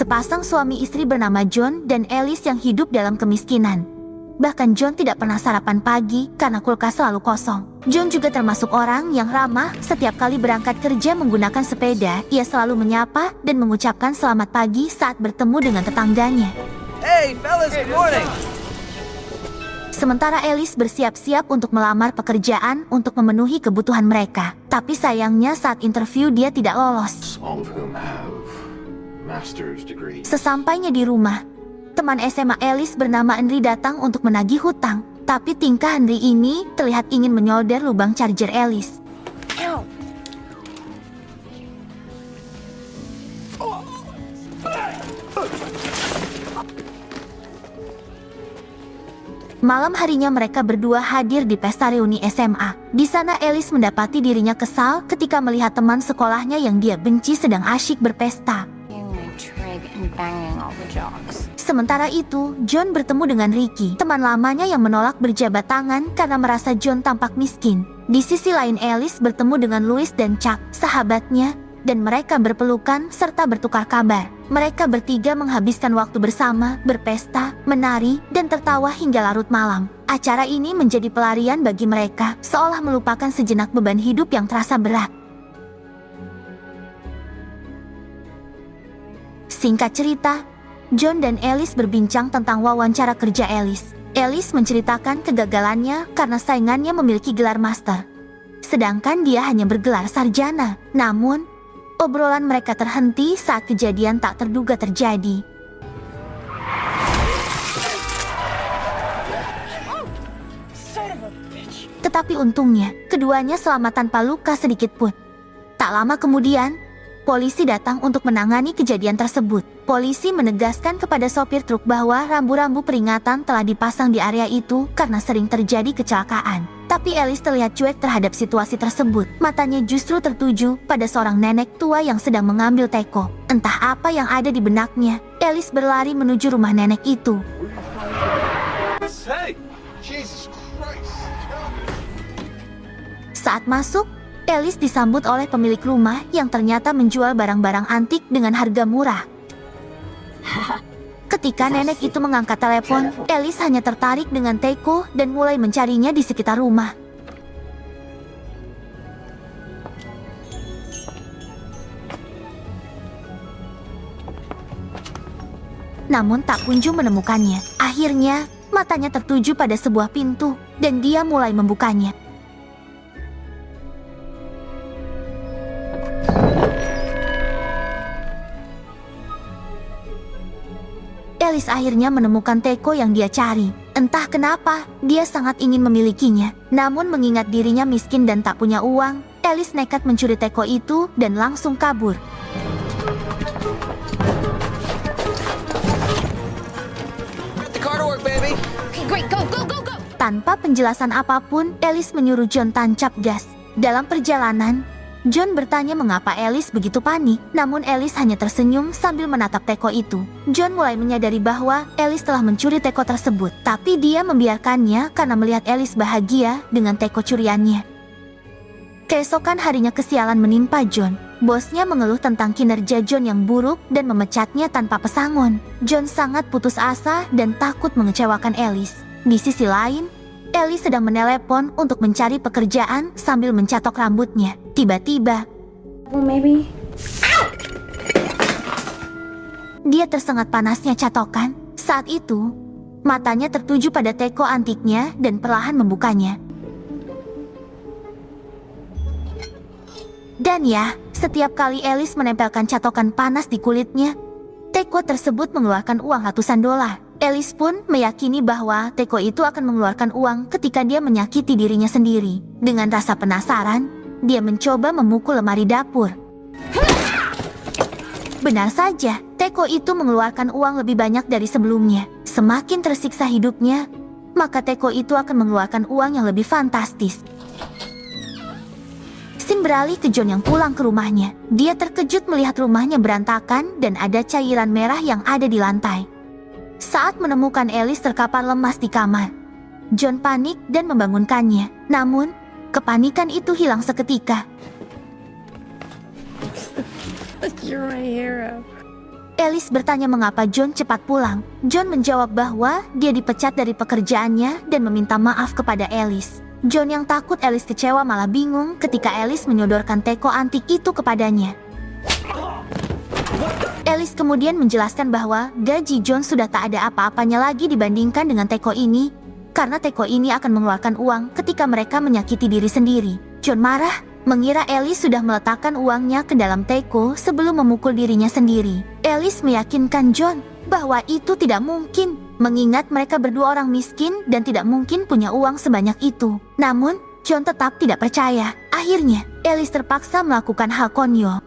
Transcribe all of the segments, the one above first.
Sepasang suami istri bernama John dan Alice yang hidup dalam kemiskinan. Bahkan John tidak pernah sarapan pagi karena kulkas selalu kosong. John juga termasuk orang yang ramah. Setiap kali berangkat kerja menggunakan sepeda, ia selalu menyapa dan mengucapkan selamat pagi saat bertemu dengan tetangganya. Hey, fellas, good morning. Sementara Alice bersiap-siap untuk melamar pekerjaan untuk memenuhi kebutuhan mereka. Tapi sayangnya saat interview dia tidak lolos. All of whom have master's degrees. Sesampainya di rumah, teman SMA Alice bernama Henry datang untuk menagih hutang. Tapi tingkah Henry ini terlihat ingin menyolder lubang charger Alice. Malam harinya mereka berdua hadir di pesta reuni SMA. Di sana Alice mendapati dirinya kesal ketika melihat teman sekolahnya yang dia benci sedang asyik berpesta. Sementara itu, John bertemu dengan Ricky, teman lamanya yang menolak berjabat tangan karena merasa John tampak miskin. Di sisi lain Alice bertemu dengan Louis dan Chuck, sahabatnya, dan mereka berpelukan serta bertukar kabar. Mereka bertiga menghabiskan waktu bersama, berpesta, menari, dan tertawa hingga larut malam. Acara ini menjadi pelarian bagi mereka, seolah melupakan sejenak beban hidup yang terasa berat. Singkat cerita, John dan Alice berbincang tentang wawancara kerja Alice. Alice menceritakan kegagalannya karena saingannya memiliki gelar master, sedangkan dia hanya bergelar sarjana. Namun, obrolan mereka terhenti saat kejadian tak terduga terjadi. Tetapi untungnya, keduanya selamat tanpa luka sedikit pun. Tak lama kemudian, polisi datang untuk menangani kejadian tersebut. Polisi menegaskan kepada sopir truk bahwa rambu-rambu peringatan telah dipasang di area itu karena sering terjadi kecelakaan. Tapi Alice terlihat cuek terhadap situasi tersebut. Matanya justru tertuju pada seorang nenek tua yang sedang mengambil teko. Entah apa yang ada di benaknya, Alice berlari menuju rumah nenek itu. Hey, Jesus Christ. Saat masuk, Alice disambut oleh pemilik rumah yang ternyata menjual barang-barang antik dengan harga murah. Ketika nenek itu mengangkat telepon, Alice hanya tertarik dengan teko dan mulai mencarinya di sekitar rumah. Namun tak kunjung menemukannya. Akhirnya, matanya tertuju pada sebuah pintu, dan dia mulai membukanya. Alice akhirnya menemukan teko yang dia cari. Entah kenapa, dia sangat ingin memilikinya. Namun mengingat dirinya miskin dan tak punya uang, Alice nekat mencuri teko itu dan langsung kabur. The car to work, baby. Okay, great. Go, go, go, go. Tanpa penjelasan apapun, Alice menyuruh John tancap gas. Dalam perjalanan, John bertanya mengapa Alice begitu panik, namun Alice hanya tersenyum sambil menatap teko itu. John mulai menyadari bahwa Alice telah mencuri teko tersebut, tapi dia membiarkannya karena melihat Alice bahagia dengan teko curiannya. Keesokan harinya kesialan menimpa John. Bosnya mengeluh tentang kinerja John yang buruk dan memecatnya tanpa pesangon. John sangat putus asa dan takut mengecewakan Alice. Di sisi lain, Alice sedang menelepon untuk mencari pekerjaan sambil mencatok rambutnya. Tiba-tiba, Maybe. dia tersengat panasnya catokan. Saat itu, matanya tertuju pada teko antiknya dan perlahan membukanya. Dan ya, setiap kali Alice menempelkan catokan panas di kulitnya, teko tersebut mengeluarkan uang ratusan dolar. Alice pun meyakini bahwa teko itu akan mengeluarkan uang ketika dia menyakiti dirinya sendiri. Dengan rasa penasaran, dia mencoba memukul lemari dapur. Benar saja, teko itu mengeluarkan uang lebih banyak dari sebelumnya. Semakin tersiksa hidupnya, maka teko itu akan mengeluarkan uang yang lebih fantastis. Scene beralih ke John yang pulang ke rumahnya. Dia terkejut melihat rumahnya berantakan dan ada cairan merah yang ada di lantai. Saat menemukan Alice terkapar lemas di kamar, John panik dan membangunkannya. Namun, kepanikan itu hilang seketika. You're my hero. Alice bertanya mengapa John cepat pulang. John menjawab bahwa dia dipecat dari pekerjaannya dan meminta maaf kepada Alice. John yang takut Alice kecewa malah bingung ketika Alice menyodorkan teko antik itu kepadanya. Alice kemudian menjelaskan bahwa gaji John sudah tak ada apa-apanya lagi dibandingkan dengan teko ini, karena teko ini akan mengeluarkan uang ketika mereka menyakiti diri sendiri. John marah, mengira Alice sudah meletakkan uangnya ke dalam teko sebelum memukul dirinya sendiri. Alice meyakinkan John bahwa itu tidak mungkin, mengingat mereka berdua orang miskin dan tidak mungkin punya uang sebanyak itu. Namun, John tetap tidak percaya. Akhirnya, Alice terpaksa melakukan hal konyol.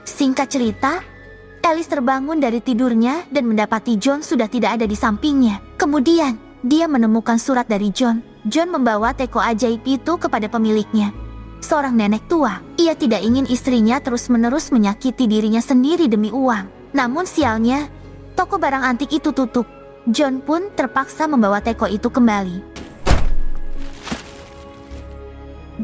Singkat cerita, Alice terbangun dari tidurnya dan mendapati John sudah tidak ada di sampingnya. Kemudian, dia menemukan surat dari John. John membawa teko ajaib itu kepada pemiliknya. Seorang nenek tua. Ia tidak ingin istrinya terus-menerus menyakiti dirinya sendiri demi uang. Namun sialnya, toko barang antik itu tutup. John pun terpaksa membawa teko itu kembali.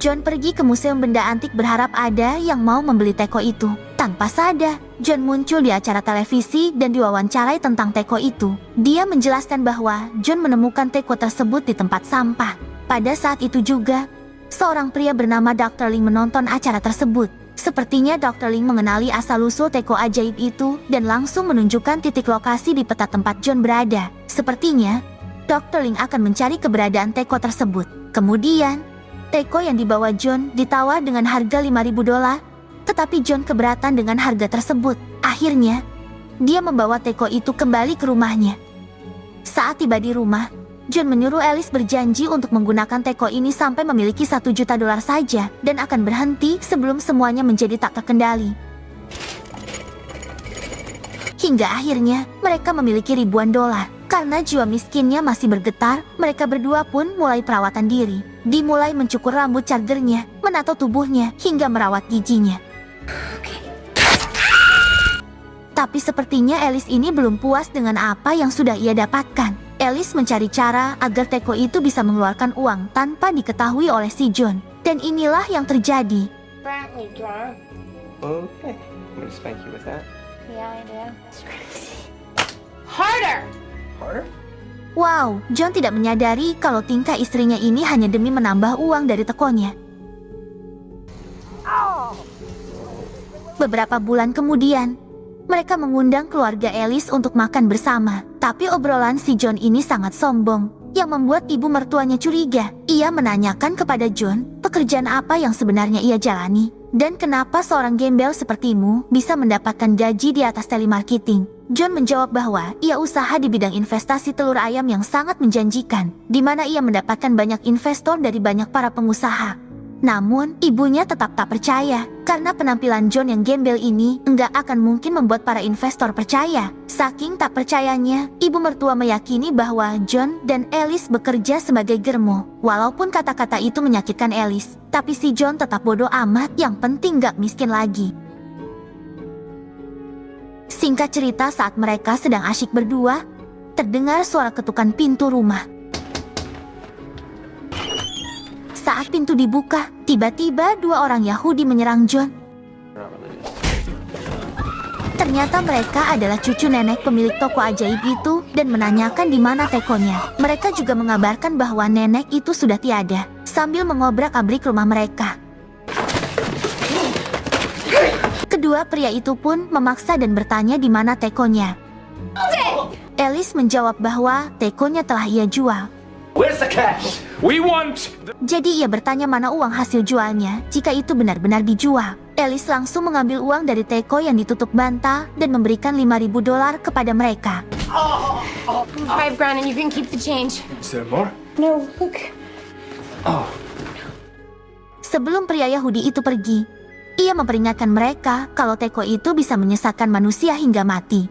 John pergi ke museum benda antik berharap ada yang mau membeli teko itu. Tanpa sadar, John muncul di acara televisi dan diwawancarai tentang teko itu. Dia menjelaskan bahwa John menemukan teko tersebut di tempat sampah. Pada saat itu juga, seorang pria bernama Dr. Ling menonton acara tersebut. Sepertinya Dr. Ling mengenali asal-usul teko ajaib itu dan langsung menunjukkan titik lokasi di peta tempat John berada. Sepertinya, Dr. Ling akan mencari keberadaan teko tersebut. Kemudian, teko yang dibawa John ditawar dengan harga $5.000, tetapi John keberatan dengan harga tersebut. Akhirnya, dia membawa teko itu kembali ke rumahnya. Saat tiba di rumah, John menyuruh Alice berjanji untuk menggunakan teko ini sampai memiliki $1 juta saja dan akan berhenti sebelum semuanya menjadi tak terkendali. Hingga akhirnya, mereka memiliki ribuan dolar. Karena jiwa miskinnya masih bergetar, mereka berdua pun mulai perawatan diri. Dimulai mencukur rambut chargernya, menato tubuhnya, hingga merawat giginya. Tapi sepertinya Alice ini belum puas dengan apa yang sudah ia dapatkan. Alice mencari cara agar teko itu bisa mengeluarkan uang tanpa diketahui oleh si John. Dan inilah yang terjadi. Apparently, John. Okay. I'm gonna spank you with that. Yeah, I do. Harder! Harder? Wow, John tidak menyadari kalau tingkah istrinya ini hanya demi menambah uang dari tekonya. Beberapa bulan kemudian, mereka mengundang keluarga Alice untuk makan bersama. Tapi obrolan si John ini sangat sombong, yang membuat ibu mertuanya curiga. Ia menanyakan kepada John, pekerjaan apa yang sebenarnya ia jalani, dan kenapa seorang gembel sepertimu bisa mendapatkan gaji di atas telemarketing. John menjawab bahwa ia usaha di bidang investasi telur ayam yang sangat menjanjikan, di mana ia mendapatkan banyak investor dari banyak para pengusaha. Namun, ibunya tetap tak percaya, karena penampilan John yang gembel ini enggak akan mungkin membuat para investor percaya. Saking tak percayanya, ibu mertua meyakini bahwa John dan Alice bekerja sebagai germo. Walaupun kata-kata itu menyakitkan Alice, tapi si John tetap bodoh amat, yang penting gak miskin lagi. Singkat cerita, saat mereka sedang asyik berdua, terdengar suara ketukan pintu rumah. Saat pintu dibuka, tiba-tiba 2 orang Yahudi menyerang John. Ternyata mereka adalah cucu nenek pemilik toko ajaib itu dan menanyakan di mana tekonya. Mereka juga mengabarkan bahwa nenek itu sudah tiada, sambil mengobrak-abrik rumah mereka. Kedua pria itu pun memaksa dan bertanya di mana tekonya. Alice menjawab bahwa tekonya telah ia jual. Where's the cash? We want... Jadi ia bertanya mana uang hasil jualnya jika itu benar-benar dijual. Alice langsung mengambil uang dari teko yang ditutup bantal dan memberikan $5.000 kepada mereka. $5 grand and you can keep the change. Is there more? No, look. Oh, Sebelum pria Yahudi itu pergi, ia memperingatkan mereka kalau teko itu bisa menyesatkan manusia hingga mati.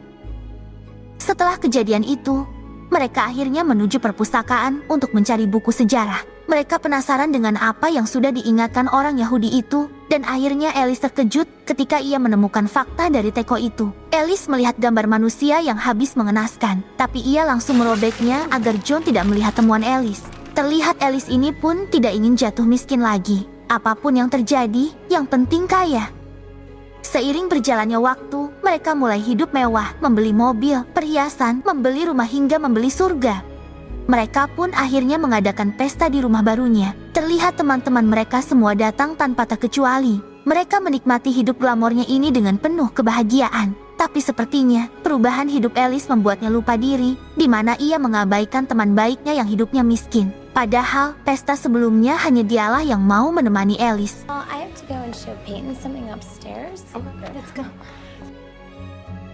Setelah kejadian itu, mereka akhirnya menuju perpustakaan untuk mencari buku sejarah. Mereka penasaran dengan apa yang sudah diingatkan orang Yahudi itu, dan akhirnya Alice terkejut ketika ia menemukan fakta dari teko itu. Alice melihat gambar manusia yang habis mengenaskan, tapi ia langsung merobeknya agar John tidak melihat temuan Alice. Terlihat Alice ini pun tidak ingin jatuh miskin lagi. Apapun yang terjadi, yang penting kaya. Seiring berjalannya waktu, mereka mulai hidup mewah, membeli mobil, perhiasan, membeli rumah hingga membeli surga. Mereka pun akhirnya mengadakan pesta di rumah barunya. Terlihat teman-teman mereka semua datang tanpa terkecuali. Mereka menikmati hidup glamornya ini dengan penuh kebahagiaan. Tapi sepertinya, perubahan hidup Alice membuatnya lupa diri, di mana ia mengabaikan teman baiknya yang hidupnya miskin. Padahal, pesta sebelumnya hanya dialah yang mau menemani Alice. Well, I have to go and show Peyton something upstairs. Okay. Let's go.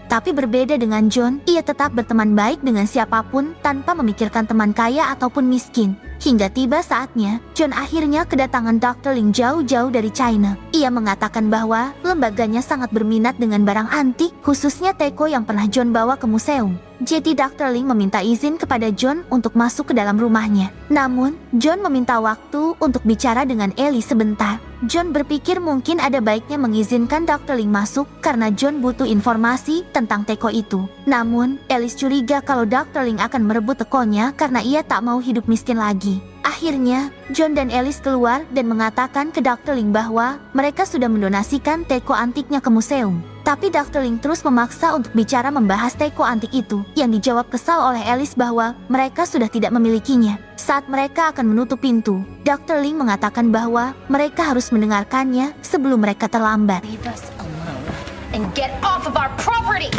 Tapi berbeda dengan John, ia tetap berteman baik dengan siapapun tanpa memikirkan teman kaya ataupun miskin. Hingga tiba saatnya, John akhirnya kedatangan Dr. Ling jauh-jauh dari China. Ia mengatakan bahwa lembaganya sangat berminat dengan barang antik, khususnya teko yang pernah John bawa ke museum. Jadi Dr. Ling meminta izin kepada John untuk masuk ke dalam rumahnya. Namun, John meminta waktu untuk bicara dengan Ellie sebentar. John berpikir mungkin ada baiknya mengizinkan Dr. Ling masuk karena John butuh informasi tentang teko itu. Namun, Alice curiga kalau Dr. Ling akan merebut tekonya karena ia tak mau hidup miskin lagi. Akhirnya, John dan Alice keluar dan mengatakan ke Dr. Ling bahwa mereka sudah mendonasikan teko antiknya ke museum. Tapi Dr. Ling terus memaksa untuk bicara membahas teko antik itu, yang dijawab kesal oleh Alice bahwa mereka sudah tidak memilikinya. Saat mereka akan menutup pintu, Dr. Ling mengatakan bahwa mereka harus mendengarkannya sebelum mereka terlambat. Leave us alone and get off of our property.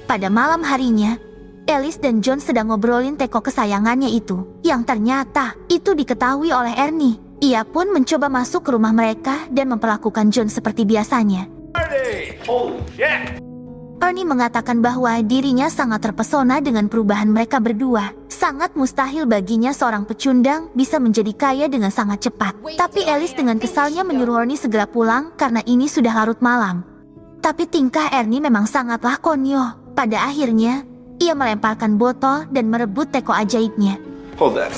Pada malam harinya, Alice dan John sedang ngobrolin teko kesayangannya itu, yang ternyata itu diketahui oleh Ernie. Ia pun mencoba masuk ke rumah mereka dan memperlakukan John seperti biasanya. Holy shit! Ernie mengatakan bahwa dirinya sangat terpesona dengan perubahan mereka berdua. Sangat mustahil baginya seorang pecundang bisa menjadi kaya dengan sangat cepat. Tapi Alice dengan kesalnya menyuruh Ernie segera pulang karena ini sudah larut malam. Tapi tingkah Ernie memang sangatlah konyol. Pada akhirnya, ia melemparkan botol dan merebut teko ajaibnya. Hold that.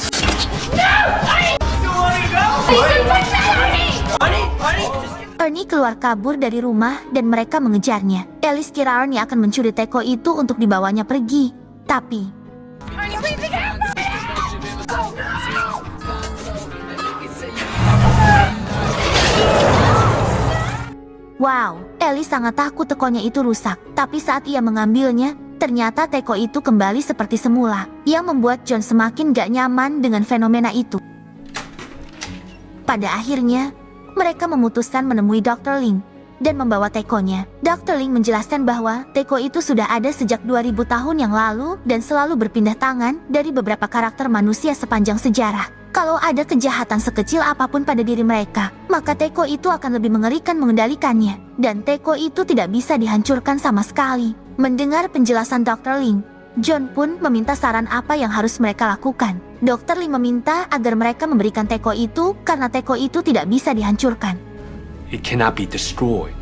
Ernie keluar kabur dari rumah dan mereka mengejarnya. Alice kira Ernie akan mencuri teko itu untuk dibawanya pergi. Tapi wow, Alice sangat takut tekonya itu rusak. Tapi saat ia mengambilnya, ternyata teko itu kembali seperti semula, yang membuat John semakin gak nyaman dengan fenomena itu. Pada akhirnya, mereka memutuskan menemui Dr. Ling dan membawa tekonya. Dr. Ling menjelaskan bahwa teko itu sudah ada sejak 2000 tahun yang lalu dan selalu berpindah tangan dari beberapa karakter manusia sepanjang sejarah. Kalau ada kejahatan sekecil apapun pada diri mereka, maka teko itu akan lebih mengerikan mengendalikannya. Dan teko itu tidak bisa dihancurkan sama sekali. Mendengar penjelasan Dr. Ling, John pun meminta saran apa yang harus mereka lakukan. Dr. Ling meminta agar mereka memberikan teko itu karena teko itu tidak bisa dihancurkan. It cannot be destroyed,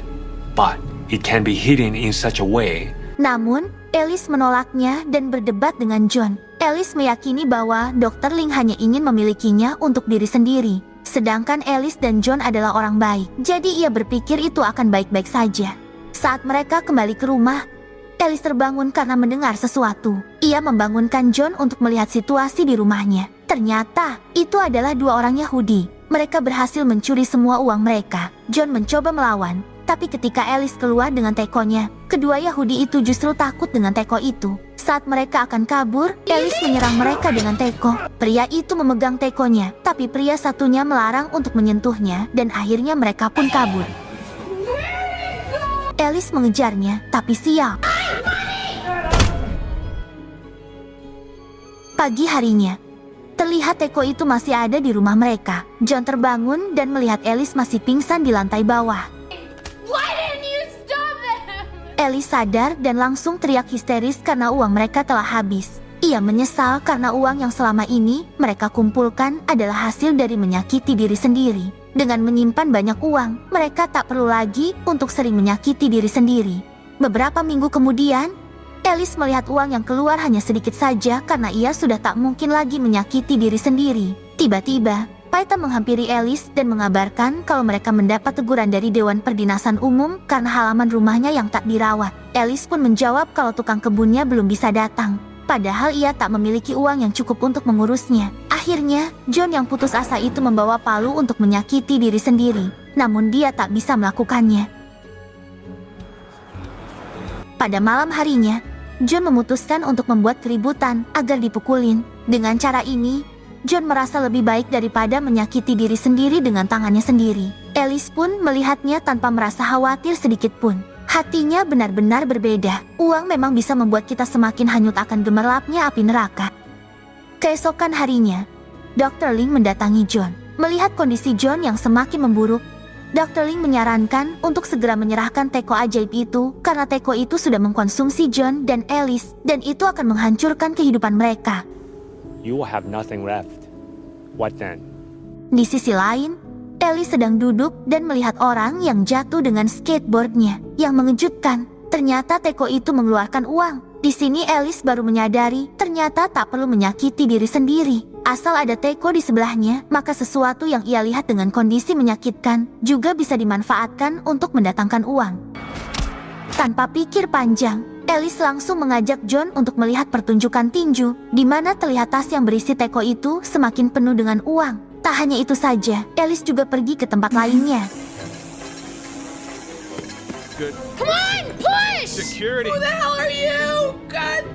but it can be hidden in such a way. Namun, Alice menolaknya dan berdebat dengan John. Alice meyakini bahwa Dr. Ling hanya ingin memilikinya untuk diri sendiri. Sedangkan Alice dan John adalah orang baik. Jadi ia berpikir itu akan baik-baik saja. Saat mereka kembali ke rumah, Alice terbangun karena mendengar sesuatu. Ia membangunkan John untuk melihat situasi di rumahnya. Ternyata, itu adalah dua orang Yahudi. Mereka berhasil mencuri semua uang mereka. John mencoba melawan, tapi ketika Alice keluar dengan tekonya, kedua Yahudi itu justru takut dengan teko itu. Saat mereka akan kabur, Alice menyerang mereka dengan teko. Pria itu memegang tekonya, tapi pria satunya melarang untuk menyentuhnya, dan akhirnya mereka pun kabur. Alice mengejarnya, tapi sial. Pagi harinya, terlihat teko itu masih ada di rumah mereka. John terbangun dan melihat Alice masih pingsan di lantai bawah. Why didn't you stop them? Alice sadar dan langsung teriak histeris karena uang mereka telah habis. Ia menyesal karena uang yang selama ini mereka kumpulkan adalah hasil dari menyakiti diri sendiri. Dengan menyimpan banyak uang, mereka tak perlu lagi untuk sering menyakiti diri sendiri. Beberapa minggu kemudian, Alice melihat uang yang keluar hanya sedikit saja karena ia sudah tak mungkin lagi menyakiti diri sendiri. Tiba-tiba, Paita menghampiri Alice dan mengabarkan kalau mereka mendapat teguran dari Dewan Perdinasan Umum karena halaman rumahnya yang tak dirawat. Alice pun menjawab kalau tukang kebunnya belum bisa datang. padahal ia tak memiliki uang yang cukup untuk mengurusnya. Akhirnya, John yang putus asa itu membawa palu untuk menyakiti diri sendiri, namun dia tak bisa melakukannya. Pada malam harinya, John memutuskan untuk membuat keributan agar dipukulin. Dengan cara ini, John merasa lebih baik daripada menyakiti diri sendiri dengan tangannya sendiri. Alice pun melihatnya tanpa merasa khawatir sedikit pun. Hatinya benar-benar berbeda. Uang memang bisa membuat kita semakin hanyut akan gemerlapnya api neraka. Keesokan harinya, Dr. Ling mendatangi John. Melihat kondisi John yang semakin memburuk, Dr. Ling menyarankan untuk segera menyerahkan teko ajaib itu karena teko itu sudah mengkonsumsi John dan Alice dan itu akan menghancurkan kehidupan mereka. You will have nothing left. What then? Di sisi lain, Alice sedang duduk dan melihat orang yang jatuh dengan skateboardnya. Yang mengejutkan, ternyata teko itu mengeluarkan uang. Di sini Alice baru menyadari ternyata tak perlu menyakiti diri sendiri. Asal ada teko di sebelahnya, maka sesuatu yang ia lihat dengan kondisi menyakitkan juga bisa dimanfaatkan untuk mendatangkan uang. Tanpa pikir panjang, Alice langsung mengajak John untuk melihat pertunjukan tinju, di mana terlihat tas yang berisi teko itu semakin penuh dengan uang. Tak hanya itu saja, Alice juga pergi ke tempat lainnya. Come on, push! Security. Who the hell are you? God.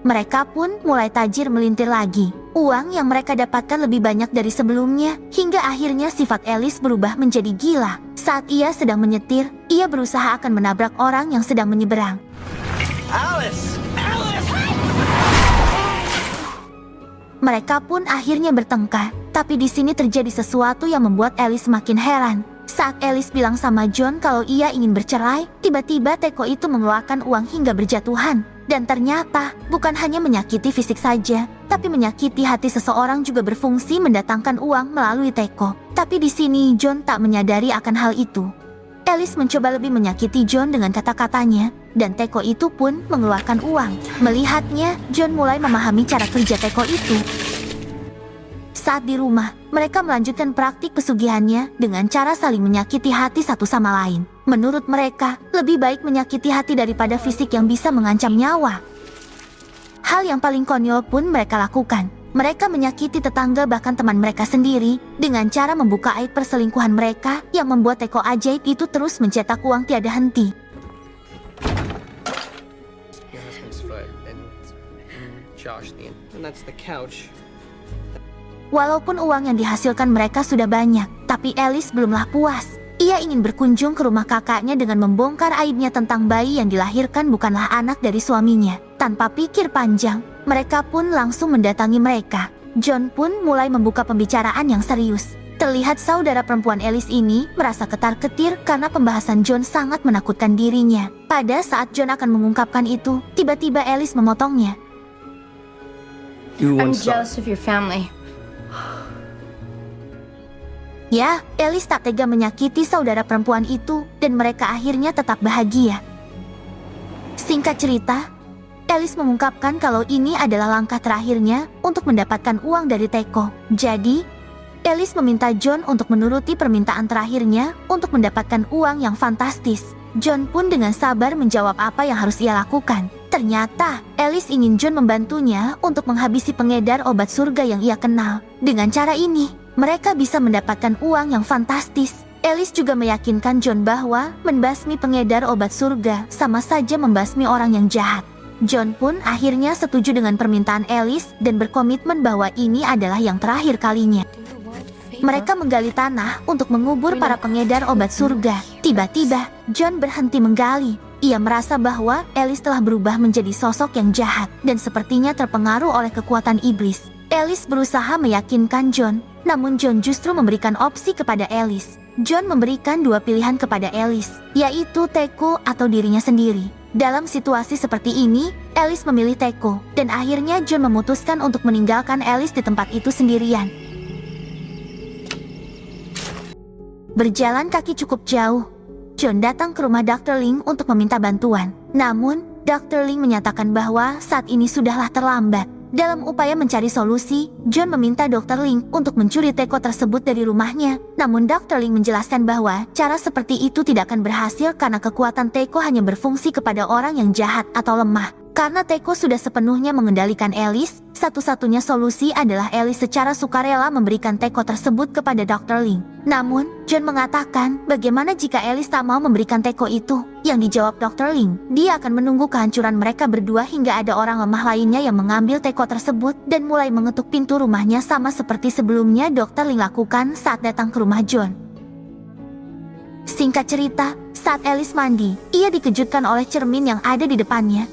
Mereka pun mulai tajir melintir lagi. Uang yang mereka dapatkan lebih banyak dari sebelumnya, hingga akhirnya sifat Alice berubah menjadi gila. Saat ia sedang menyetir, ia berusaha akan menabrak orang yang sedang menyeberang. Alice! Alice! Mereka pun akhirnya bertengkar, tapi di sini terjadi sesuatu yang membuat Alice makin heran. Saat Alice bilang sama John kalau ia ingin bercerai, tiba-tiba teko itu mengeluarkan uang hingga berjatuhan. Dan ternyata, bukan hanya menyakiti fisik saja, tapi menyakiti hati seseorang juga berfungsi mendatangkan uang melalui teko. Tapi di sini John tak menyadari akan hal itu. Alice mencoba lebih menyakiti John dengan kata-katanya, dan teko itu pun mengeluarkan uang. Melihatnya, John mulai memahami cara kerja teko itu. Saat di rumah, mereka melanjutkan praktik pesugihannya dengan cara saling menyakiti hati satu sama lain. Menurut mereka, lebih baik menyakiti hati daripada fisik yang bisa mengancam nyawa. Hal yang paling konyol pun mereka lakukan. Mereka menyakiti tetangga bahkan teman mereka sendiri dengan cara membuka aib perselingkuhan mereka yang membuat teko ajaib itu terus mencetak uang tiada henti. Your husband's foot and Josh, and that's the couch. Walaupun uang yang dihasilkan mereka sudah banyak, tapi Alice belumlah puas. Ia ingin berkunjung ke rumah kakaknya dengan membongkar aibnya tentang bayi yang dilahirkan bukanlah anak dari suaminya. Tanpa pikir panjang, mereka pun langsung mendatangi mereka. John pun mulai membuka pembicaraan yang serius. Terlihat saudara perempuan Alice ini merasa ketar-ketir karena pembahasan John sangat menakutkan dirinya. Pada saat John akan mengungkapkan itu, tiba-tiba Alice memotongnya. I'm jealous of your family. Ya, Alice tak tega menyakiti saudara perempuan itu, dan mereka akhirnya tetap bahagia. Singkat cerita, Alice mengungkapkan kalau ini adalah langkah terakhirnya untuk mendapatkan uang dari teko. Jadi, Alice meminta John untuk menuruti permintaan terakhirnya untuk mendapatkan uang yang fantastis. John pun dengan sabar menjawab apa yang harus ia lakukan. Ternyata, Alice ingin John membantunya untuk menghabisi pengedar obat surga yang ia kenal. Dengan cara ini, mereka bisa mendapatkan uang yang fantastis. Alice juga meyakinkan John bahwa membasmi pengedar obat surga sama saja membasmi orang yang jahat. John pun akhirnya setuju dengan permintaan Alice dan berkomitmen bahwa ini adalah yang terakhir kalinya. Mereka menggali tanah untuk mengubur para pengedar obat surga. Tiba-tiba, John berhenti menggali. Ia merasa bahwa Alice telah berubah menjadi sosok yang jahat dan sepertinya terpengaruh oleh kekuatan iblis. Alice berusaha meyakinkan John, namun John justru memberikan opsi kepada Alice. John memberikan dua pilihan kepada Alice, yaitu teko atau dirinya sendiri. Dalam situasi seperti ini, Alice memilih teko, dan akhirnya John memutuskan untuk meninggalkan Alice di tempat itu sendirian. Berjalan kaki cukup jauh, John datang ke rumah Dr. Ling untuk meminta bantuan. Namun, Dr. Ling menyatakan bahwa saat ini sudahlah terlambat. Dalam upaya mencari solusi, John meminta Dr. Ling untuk mencuri teko tersebut dari rumahnya. Namun Dr. Ling menjelaskan bahwa cara seperti itu tidak akan berhasil karena kekuatan teko hanya berfungsi kepada orang yang jahat atau lemah. Karena Teko sudah sepenuhnya mengendalikan Alice, satu-satunya solusi adalah Alice secara sukarela memberikan Teko tersebut kepada Dr. Ling. Namun, John mengatakan, bagaimana jika Alice tak mau memberikan Teko itu? Yang dijawab Dr. Ling, dia akan menunggu kehancuran mereka berdua hingga ada orang lemah lainnya yang mengambil Teko tersebut dan mulai mengetuk pintu rumahnya sama seperti sebelumnya Dr. Ling lakukan saat datang ke rumah John. Singkat cerita, saat Alice mandi, ia dikejutkan oleh cermin yang ada di depannya,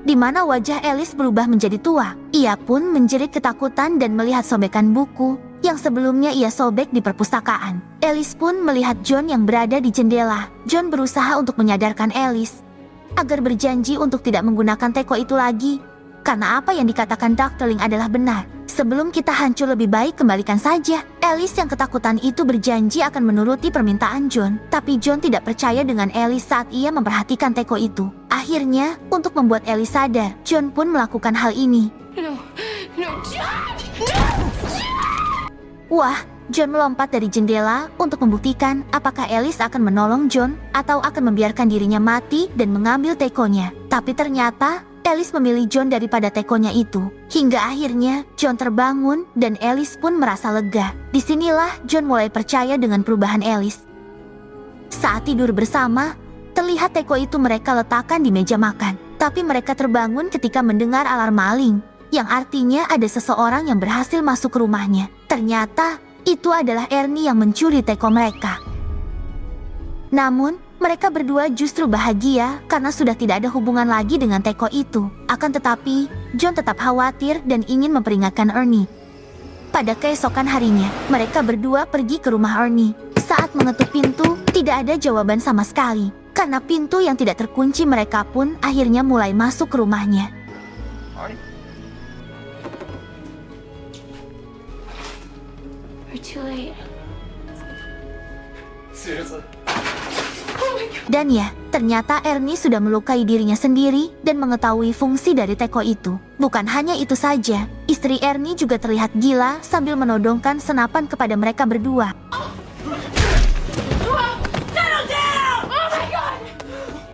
di mana wajah Alice berubah menjadi tua. Ia pun menjerit ketakutan dan melihat sobekan buku yang sebelumnya ia sobek di perpustakaan. Alice pun melihat John yang berada di jendela. John berusaha untuk menyadarkan Alice agar berjanji untuk tidak menggunakan Teko itu lagi, karena apa yang dikatakan Dr. Ling adalah benar. Sebelum kita hancur lebih baik kembalikan saja. Alice yang ketakutan itu berjanji akan menuruti permintaan John, tapi John tidak percaya dengan Alice saat ia memperhatikan Teko itu. Akhirnya, untuk membuat Alice sadar, John pun melakukan hal ini. No, John! Wah, John melompat dari jendela untuk membuktikan apakah Alice akan menolong John atau akan membiarkan dirinya mati dan mengambil Tekonya. Tapi ternyata Alice memilih John daripada Tekonya itu. Hingga akhirnya John terbangun dan Alice pun merasa lega. Disinilah John mulai percaya dengan perubahan Alice. Saat tidur bersama, terlihat Teko itu mereka letakkan di meja makan. Tapi mereka terbangun ketika mendengar alarm maling, yang artinya ada seseorang yang berhasil masuk ke rumahnya. Ternyata itu adalah Ernie yang mencuri Teko mereka. Namun, mereka berdua justru bahagia karena sudah tidak ada hubungan lagi dengan Teko itu. Akan tetapi, John tetap khawatir dan ingin memperingatkan Ernie. Pada keesokan harinya, mereka berdua pergi ke rumah Ernie. Saat mengetuk pintu, tidak ada jawaban sama sekali. Karena pintu yang tidak terkunci mereka pun akhirnya mulai masuk ke rumahnya. We're too late. Seriously? Dan ya, ternyata Ernie sudah melukai dirinya sendiri dan mengetahui fungsi dari Teko itu. Bukan hanya itu saja, istri Ernie juga terlihat gila sambil menodongkan senapan kepada mereka berdua.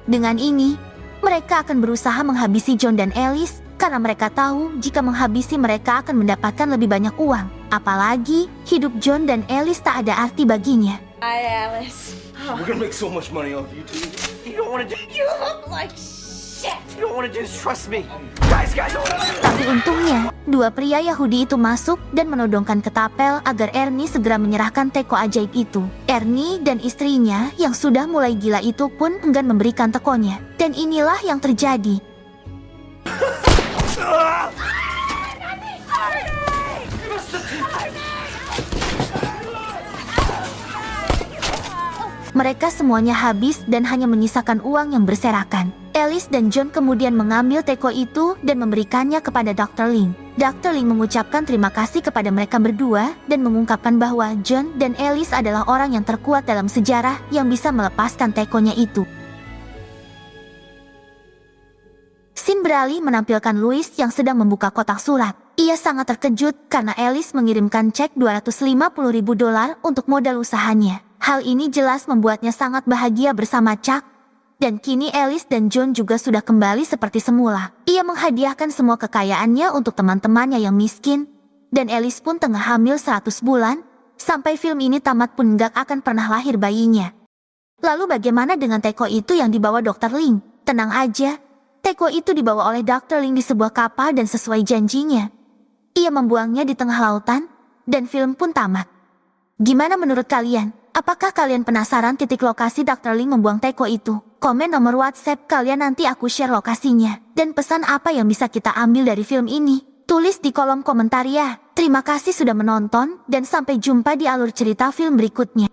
Dengan ini, mereka akan berusaha menghabisi John dan Alice karena mereka tahu jika menghabisi mereka akan mendapatkan lebih banyak uang. Apalagi, hidup John dan Alice tak ada arti baginya. Hi, Alice. We're gonna make so much money off you two. You don't wanna do. You look like shit. You don't wanna do this. Trust me. Guys. Tapi untungnya, dua pria Yahudi itu masuk dan menodongkan ketapel agar Ernie segera menyerahkan Teko ajaib itu. Ernie dan istrinya yang sudah mulai gila itu pun enggan memberikan Tekonya. Dan inilah yang terjadi. Mereka semuanya habis dan hanya menyisakan uang yang berserakan. Alice dan John kemudian mengambil Teko itu dan memberikannya kepada Dr. Ling. Dr. Ling mengucapkan terima kasih kepada mereka berdua dan mengungkapkan bahwa John dan Alice adalah orang yang terkuat dalam sejarah yang bisa melepaskan Tekonya itu. Scene beralih menampilkan Louis yang sedang membuka kotak surat. Ia sangat terkejut karena Alice mengirimkan cek $250.000 untuk modal usahanya. Hal ini jelas membuatnya sangat bahagia bersama Chuck. Dan kini Alice dan John juga sudah kembali seperti semula. Ia menghadiahkan semua kekayaannya untuk teman-temannya yang miskin. Dan Alice pun tengah hamil 100 bulan. Sampai film ini tamat pun gak akan pernah lahir bayinya. Lalu bagaimana dengan Teko itu yang dibawa Dr. Ling? Tenang aja. Teko itu dibawa oleh Dr. Ling di sebuah kapal dan sesuai janjinya, ia membuangnya di tengah lautan. Dan film pun tamat. Gimana menurut kalian? Apakah kalian penasaran titik lokasi Dr. Ling membuang Teko itu? Komen nomor WhatsApp kalian nanti aku share lokasinya. Dan pesan apa yang bisa kita ambil dari film ini? Tulis di kolom komentar ya. Terima kasih sudah menonton dan sampai jumpa di alur cerita film berikutnya.